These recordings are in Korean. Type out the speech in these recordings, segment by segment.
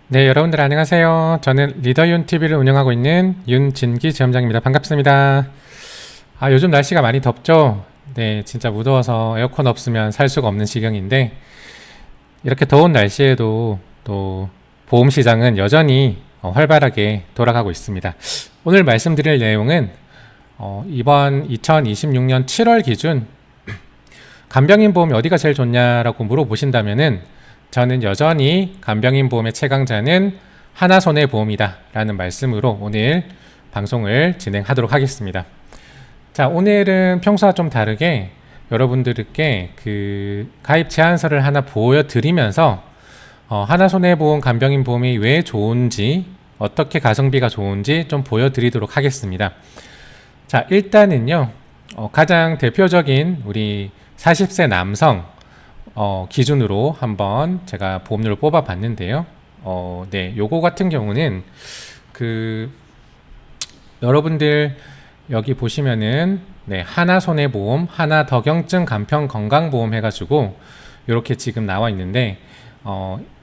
네, 여러분들 안녕하세요. 저는 리더윤TV를 운영하고 있는 윤진기 지점장입니다. 반갑습니다. 요즘 날씨가 많이 덥죠? 네, 진짜 무더워서 에어컨 없으면 살 수가 없는 지경인데, 이렇게 더운 날씨에도 또 보험 시장은 여전히 활발하게 돌아가고 있습니다. 오늘 말씀드릴 내용은 이번 2026년 7월 기준 간병인 보험이 어디가 제일 좋냐라고 물어보신다면은 저는 여전히 간병인 보험의 최강자는 하나손해보험이다 라는 말씀으로 오늘 방송을 진행하도록 하겠습니다. 자, 오늘은 평소와 좀 다르게 여러분들께 그 가입 제안서를 하나 보여드리면서 하나손해보험 간병인 보험이 왜 좋은지, 어떻게 가성비가 좋은지 좀 보여드리도록 하겠습니다. 자, 일단은요, 가장 대표적인 우리 40세 남성 기준으로 한번 제가 보험료를 뽑아 봤는데요. 네, 요거 같은 경우는 여러분들 여기 보시면은 네, 하나손해보험, 하나덕영증 간편 건강보험 해가지고 이렇게 지금 나와 있는데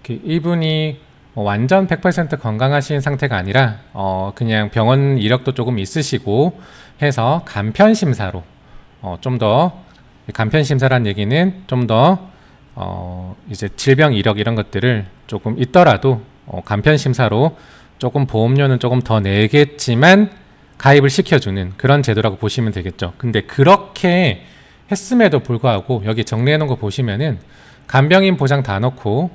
이분이 완전 100% 건강하신 상태가 아니라 그냥 병원 이력도 조금 있으시고 해서 간편심사로 좀 더 간편심사란 얘기는 좀더 이제 질병 이력 이런 것들을 조금 있더라도 간편심사로 조금 보험료는 조금 더 내겠지만 가입을 시켜주는 그런 제도라고 보시면 되겠죠. 근데 그렇게 했음에도 불구하고 여기 정리해 놓은 거 보시면은 간병인 보장 다 넣고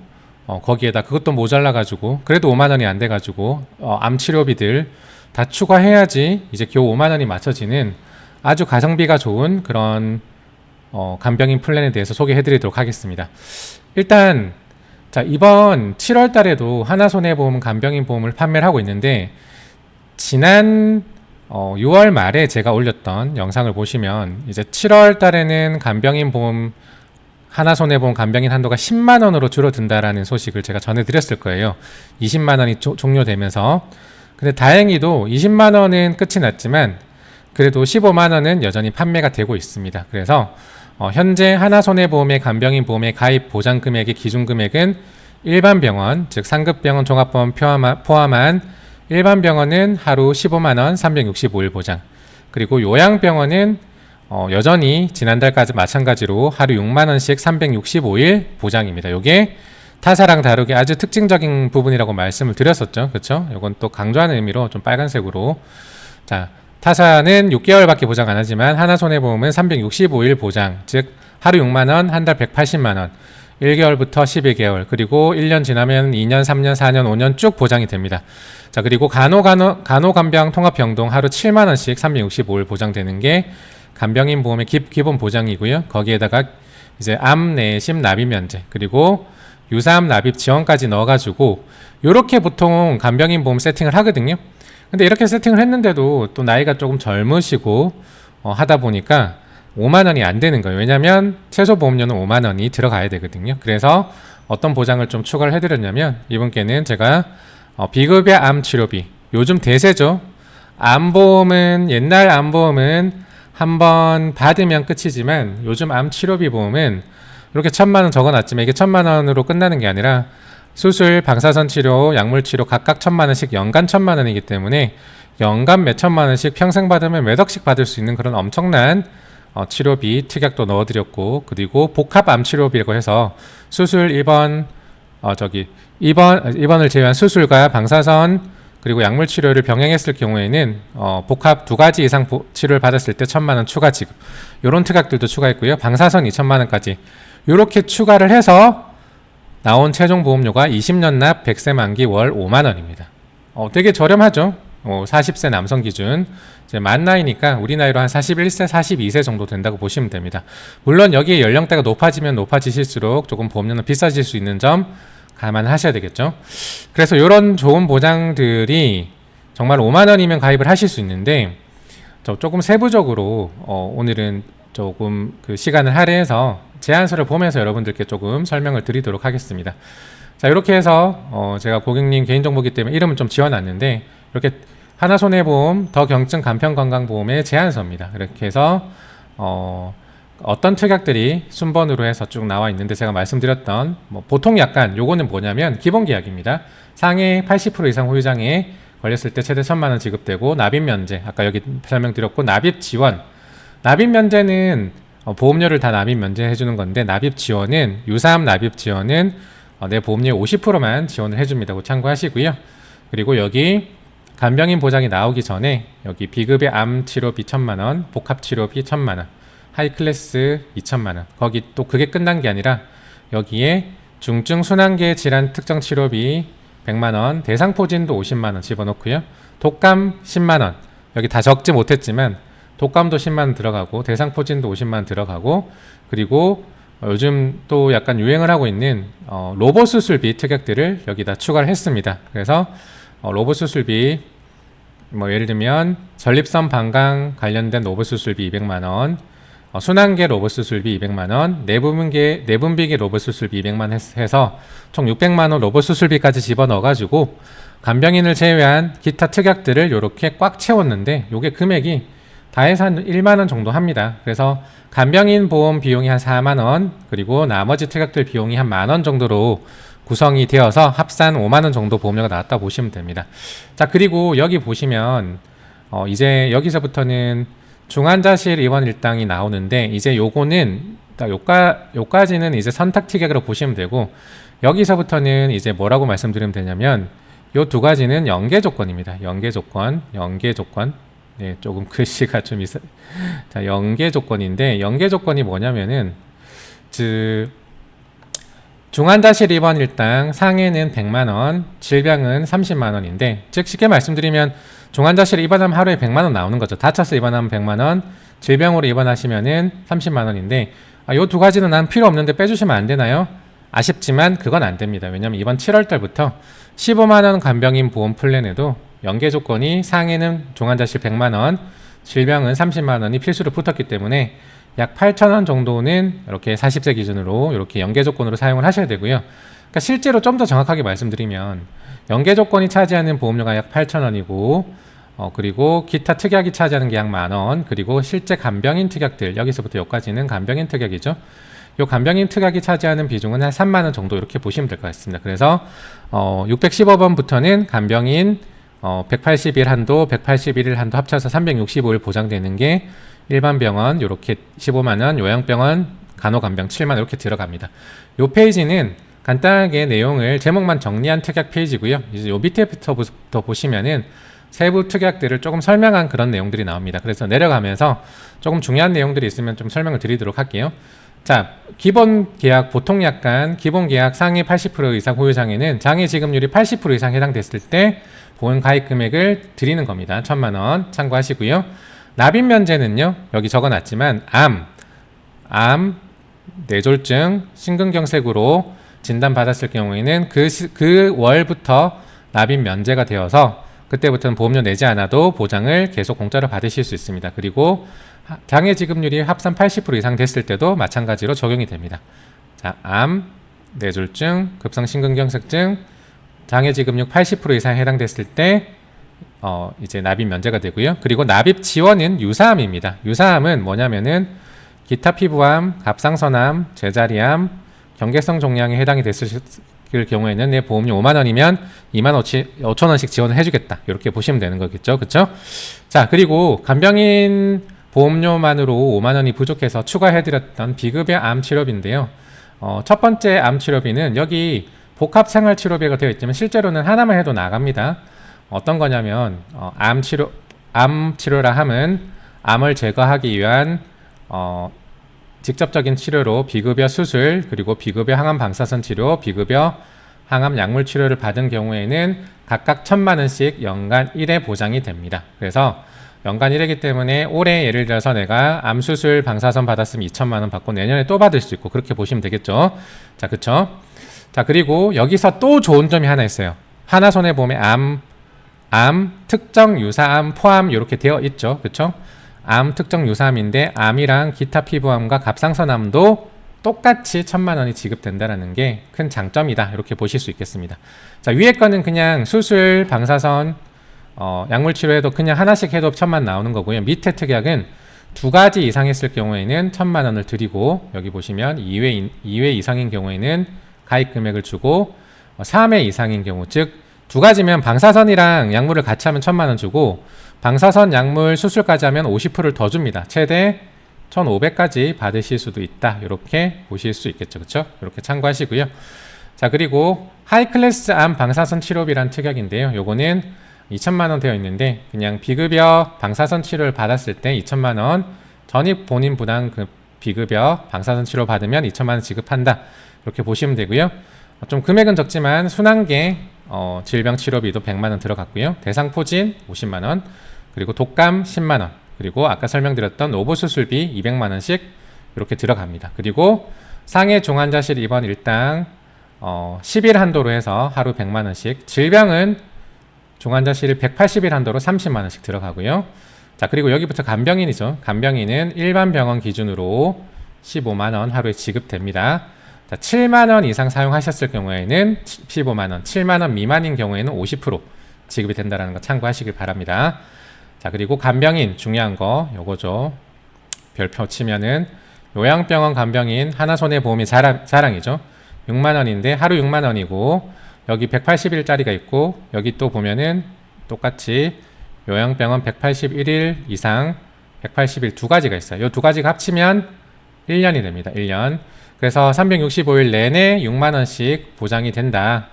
거기에다 그것도 모자라 가지고 그래도 5만 원이 안 돼 가지고 암 치료비들 다 추가해야지 이제 겨우 5만 원이 맞춰지는 아주 가성비가 좋은 그런 간병인 플랜에 대해서 소개해 드리도록 하겠습니다. 일단 자, 이번 7월 달에도 하나손해보험 간병인 보험을 판매를 하고 있는데 지난 6월 말에 제가 올렸던 영상을 보시면 이제 7월 달에는 간병인 보험 하나손해보험 간병인 한도가 10만 원으로 줄어든다라는 소식을 제가 전해드렸을 거예요. 20만 원이 종료되면서. 근데 다행히도 20만 원은 끝이 났지만 그래도 15만 원은 여전히 판매가 되고 있습니다. 그래서 현재 하나손해보험의 간병인 보험의 가입 보장 금액의 기준 금액은 일반 병원, 즉 상급병원 종합보험 포함한 일반 병원은 하루 15만 원 365일 보장, 그리고 요양병원은 여전히 지난달까지 마찬가지로 하루 6만 원씩 365일 보장입니다. 요게 타사랑 다르게 아주 특징적인 부분이라고 말씀을 드렸었죠. 그렇죠? 요건 또 강조하는 의미로 좀 빨간색으로 자, 타사는 6개월밖에 보장 안 하지만 하나손해보험은 365일 보장, 즉 하루 6만 원, 한 달 180만 원, 1개월부터 12개월, 그리고 1년 지나면 2년, 3년, 4년, 5년 쭉 보장이 됩니다. 자, 그리고 간호간병 통합병동 하루 7만 원씩 365일 보장되는 게 간병인 보험의 기본 보장이고요. 거기에다가 이제 암, 내심, 납입 면제, 그리고 유사암 납입 지원까지 넣어가지고 요렇게 보통 간병인 보험 세팅을 하거든요. 근데 이렇게 세팅을 했는데도 또 나이가 조금 젊으시고 하다 보니까 5만 원이 안 되는 거예요. 왜냐면 최소 보험료는 5만 원이 들어가야 되거든요. 그래서 어떤 보장을 좀 추가를 해드렸냐면 이분께는 제가 비급여 암 치료비, 요즘 대세죠. 암보험은, 옛날 암보험은 한번 받으면 끝이지만 요즘 암 치료비 보험은 이렇게 1,000만 원 적어놨지만 이게 1,000만 원으로 끝나는 게 아니라 수술, 방사선 치료, 약물 치료 각각 1,000만 원씩 연간 1,000만 원이기 때문에 연간 몇 천만 원씩 평생 받으면 몇 억씩 받을 수 있는 그런 엄청난 치료비 특약도 넣어드렸고, 그리고 복합암 치료비라고 해서 수술 입원을 제외한 수술과 방사선 그리고 약물 치료를 병행했을 경우에는 복합 2가지 이상 치료를 받았을 때 1,000만 원 추가 지급, 이런 특약들도 추가했고요. 방사선 2,000만 원까지 이렇게 추가를 해서 나온 최종 보험료가 20년 납 100세 만기 월 5만 원입니다. 되게 저렴하죠. 40세 남성 기준. 이제 만 나이니까 우리 나이로 한 41세, 42세 정도 된다고 보시면 됩니다. 물론 여기에 연령대가 높아지면 높아지실수록 조금 보험료는 비싸질 수 있는 점 감안하셔야 되겠죠. 그래서 이런 좋은 보장들이 정말 5만 원이면 가입을 하실 수 있는데 조금 세부적으로 오늘은 조금 그 시간을 할애해서 제안서를 보면서 여러분들께 조금 설명을 드리도록 하겠습니다. 자, 이렇게 해서 제가 고객님 개인정보기 때문에 이름은 좀 지워놨는데 이렇게 하나손해보험 더경증 간편건강보험의 제안서입니다. 이렇게 해서 어떤 특약들이 순번으로 해서 쭉 나와 있는데 제가 말씀드렸던 뭐 보통 약관 요거는 뭐냐면 기본 계약입니다. 상해 80% 이상 후유장애 걸렸을 때 최대 1,000만 원 지급되고 납입 면제 아까 여기 설명드렸고 납입 지원 납입 면제는 보험료를 다 납입 면제해 주는 건데 납입 지원은 유사암 납입 지원은 내 보험료의 50%만 지원을 해줍니다. 그 참고하시고요. 그리고 여기 간병인 보장이 나오기 전에 여기 비급의 암 치료비 1,000만 원, 복합 치료비 1,000만 원, 하이클래스 2,000만 원. 거기 또 그게 끝난 게 아니라 여기에 중증 순환계 질환 특정 치료비 100만 원, 대상포진도 50만 원 집어넣고요. 독감 10만 원. 여기 다 적지 못했지만 독감도 10만 원 들어가고 대상포진도 50만 원 들어가고 그리고 요즘 또 약간 유행을 하고 있는 로봇 수술비 특약들을 여기다 추가를 했습니다. 그래서 로봇 수술비 뭐 예를 들면 전립선 방광 관련된 로봇 수술비 200만 원, 순환계 로봇 수술비 200만 원, 내분비계 로봇 수술비 200만 원 해서 총 600만 원 로봇 수술비까지 집어넣어 가지고 간병인을 제외한 기타 특약들을 이렇게 꽉 채웠는데 요게 금액이 다 해서 한 1만 원 정도 합니다. 그래서 간병인 보험 비용이 한 4만 원, 그리고 나머지 특약들 비용이 한 만 원 정도로 구성이 되어서 합산 5만 원 정도 보험료가 나왔다 보시면 됩니다. 자, 그리고 여기 보시면 이제 여기서부터는 중환자실 입원 일당이 나오는데 이제 요거는 요까지는 이제 선택 특약으로 보시면 되고 여기서부터는 이제 뭐라고 말씀드리면 되냐면 요 두 가지는 연계 조건입니다. 연계 조건. 네, 조금 글씨가 좀 자, 연계 조건인데 연계 조건이 뭐냐면은 중환자실 입원 일당 상해는 100만 원, 질병은 30만 원인데 즉 쉽게 말씀드리면 중환자실 입원하면 하루에 100만 원 나오는 거죠. 다쳐서 입원하면 100만 원, 질병으로 입원하시면은 30만 원인데 요 두 가지는 난 필요 없는데 빼주시면 안 되나요? 아쉽지만 그건 안 됩니다. 왜냐면 이번 7월 달부터 15만 원 간병인 보험 플랜에도 연계 조건이 상해는 중환자실 100만 원, 질병은 30만 원이 필수로 붙었기 때문에 약 8,000원 정도는 이렇게 40세 기준으로 이렇게 연계 조건으로 사용을 하셔야 되고요. 그러니까 실제로 좀 더 정확하게 말씀드리면 연계 조건이 차지하는 보험료가 약 8,000원이고 그리고 기타 특약이 차지하는 게 약 만원, 그리고 실제 간병인 특약들 여기서부터 여기까지는 간병인 특약이죠. 요 간병인 특약이 차지하는 비중은 한 3만 원 정도 이렇게 보시면 될 것 같습니다. 그래서 615번부터는 간병인 180일 한도, 181일 한도 합쳐서 365일 보장되는 게 일반 병원 이렇게 15만 원, 요양병원 간호간병 7만 원 이렇게 들어갑니다. 요 페이지는 간단하게 내용을 제목만 정리한 특약 페이지고요. 이제 요 밑에부터 보시면은 세부 특약들을 조금 설명한 그런 내용들이 나옵니다. 그래서 내려가면서 조금 중요한 내용들이 있으면 좀 설명을 드리도록 할게요. 자, 기본 계약, 보통 약관, 기본 계약 상해 80% 이상 후유 장애는 장애 지급률이 80% 이상 해당됐을 때 보험 가입 금액을 드리는 겁니다. 1,000만 원 참고하시고요. 납입 면제는요, 여기 적어놨지만 암, 뇌졸중, 심근경색으로 진단받았을 경우에는 그 월부터 납입 면제가 되어서 그때부터는 보험료 내지 않아도 보장을 계속 공짜로 받으실 수 있습니다. 그리고 장애 지급률이 합산 80% 이상 됐을 때도 마찬가지로 적용이 됩니다. 자, 암, 뇌졸중, 급성심근경색증, 장애 지급률 80% 이상 해당됐을 때 이제 납입 면제가 되고요. 그리고 납입 지원은 유사암입니다. 유사암은 뭐냐면은 기타 피부암, 갑상선암, 제자리암, 경계성 종양에 해당이 됐을 경우에는 내 보험료 5만 원이면 2만 5천 원씩 지원을 해주겠다. 이렇게 보시면 되는 거겠죠. 그렇죠? 자, 그리고 간병인 보험료만으로 5만 원이 부족해서 추가해드렸던 비급여 암 치료비인데요. 첫 번째 암 치료비는 여기 복합 생활 치료비가 되어 있지만 실제로는 하나만 해도 나갑니다. 어떤 거냐면 암 치료라 함은 암을 제거하기 위한 직접적인 치료로 비급여 수술, 그리고 비급여 항암 방사선 치료, 비급여 항암 약물 치료를 받은 경우에는 각각 1,000만 원씩 연간 1회 보장이 됩니다. 그래서 연간 1회이기 때문에 올해 예를 들어서 내가 암 수술 방사선 받았으면 2,000만 원 받고 내년에 또 받을 수 있고 그렇게 보시면 되겠죠. 자, 그쵸? 자, 그리고 여기서 또 좋은 점이 하나 있어요. 하나손해보험에 암, 특정 유사암, 포함 이렇게 되어 있죠. 그쵸? 암 특정 유사암인데 암이랑 기타 피부암과 갑상선암도 똑같이 1,000만 원이 지급된다는 게 큰 장점이다. 이렇게 보실 수 있겠습니다. 자, 위에 거는 그냥 수술, 방사선, 약물 치료해도 그냥 하나씩 해도 1,000만 나오는 거고요. 밑에 특약은 두 가지 이상 했을 경우에는 1,000만 원을 드리고, 여기 보시면 2회 이상인 경우에는 가입 금액을 주고, 3회 이상인 경우, 즉 두 가지면 방사선이랑 약물을 같이 하면 1,000만 원 주고, 방사선 약물 수술까지 하면 50%를 더 줍니다. 최대 1,500까지 받으실 수도 있다. 이렇게 보실 수 있겠죠. 그렇죠? 이렇게 참고하시고요. 자, 그리고 하이클래스 암 방사선 치료비란 특약인데요. 요거는 2,000만 원 되어 있는데, 그냥 비급여 방사선 치료를 받았을 때 2,000만 원, 전입 본인 부담 그 비급여 방사선 치료 받으면 2,000만 원 지급한다. 이렇게 보시면 되고요. 좀 금액은 적지만 순환계 질병 치료비도 100만 원 들어갔고요. 대상포진 50만 원, 그리고 독감 10만 원, 그리고 아까 설명드렸던 오보 수술비 200만 원씩 이렇게 들어갑니다. 그리고 상해 중환자실 입원 일당 10일 한도로 해서 하루 100만 원씩, 질병은 중환자실 180일 한도로 30만 원씩 들어가고요. 자, 그리고 여기부터 간병인이죠. 간병인은 일반 병원 기준으로 15만 원 하루에 지급됩니다. 자, 7만 원 이상 사용하셨을 경우에는 15만 원, 7만 원 미만인 경우에는 50% 지급이 된다는 거 참고하시길 바랍니다. 자, 그리고 간병인 중요한 거 요거죠. 별표 치면은 요양병원 간병인 하나손해보험이 자랑이죠. 6만 원인데 하루 6만 원이고, 여기 180일짜리가 있고, 여기 또 보면은 똑같이 요양병원 181일 이상 180일 두 가지가 있어요. 이 두 가지가 합치면 1년이 됩니다. 1년. 그래서 365일 내내 6만 원씩 보장이 된다.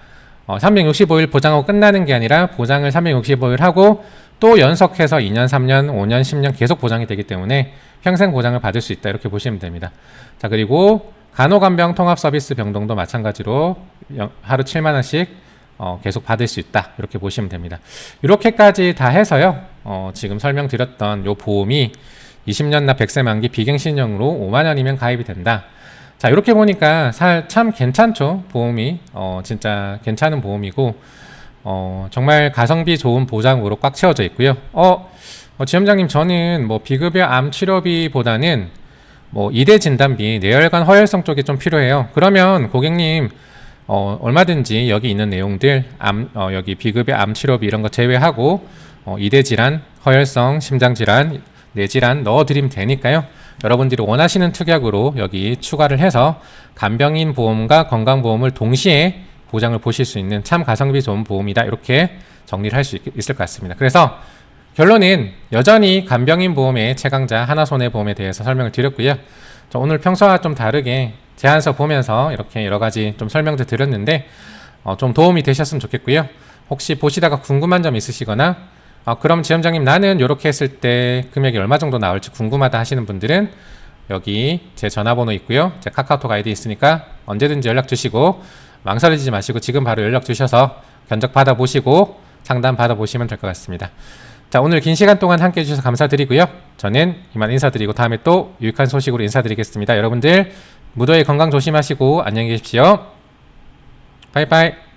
365일 보장하고 끝나는 게 아니라 보장을 365일 하고 또 연속해서 2년, 3년, 5년, 10년 계속 보장이 되기 때문에 평생 보장을 받을 수 있다. 이렇게 보시면 됩니다. 자, 그리고 간호간병 통합 서비스 병동도 마찬가지로 하루 7만 원씩 계속 받을 수 있다. 이렇게 보시면 됩니다. 이렇게까지 다 해서요. 지금 설명드렸던 요 보험이 20년 납 100세 만기 비갱신형으로 5만 원이면 가입이 된다. 자, 이렇게 보니까 참 괜찮죠. 보험이 진짜 괜찮은 보험이고, 정말 가성비 좋은 보장으로 꽉 채워져 있고요. 지점장님, 저는 뭐 비급여 암 치료비보다는 뭐 이대 진단비, 뇌혈관 허혈성 쪽이 좀 필요해요. 그러면 고객님 얼마든지 여기 있는 내용들 여기 비급여 암 치료비 이런 거 제외하고 이대 질환, 허혈성, 심장 질환, 뇌 질환 넣어드리면 되니까요. 여러분들이 원하시는 특약으로 여기 추가를 해서 간병인 보험과 건강보험을 동시에 보장을 보실 수 있는 참 가성비 좋은 보험이다. 이렇게 정리를 할 수 있을 것 같습니다. 그래서 결론은 여전히 간병인 보험의 최강자 하나손해보험에 대해서 설명을 드렸고요. 오늘 평소와 좀 다르게 제안서 보면서 이렇게 여러 가지 좀 설명도 드렸는데 좀 도움이 되셨으면 좋겠고요. 혹시 보시다가 궁금한 점 있으시거나 그럼 지점장님 나는 이렇게 했을 때 금액이 얼마 정도 나올지 궁금하다 하시는 분들은 여기 제 전화번호 있고요. 제 카카오톡 아이디 있으니까 언제든지 연락 주시고 망설이지 마시고 지금 바로 연락 주셔서 견적 받아보시고 상담 받아보시면 될 것 같습니다. 자, 오늘 긴 시간 동안 함께 해주셔서 감사드리고요. 저는 이만 인사드리고 다음에 또 유익한 소식으로 인사드리겠습니다. 여러분들 무더위 건강 조심하시고 안녕히 계십시오. 바이바이.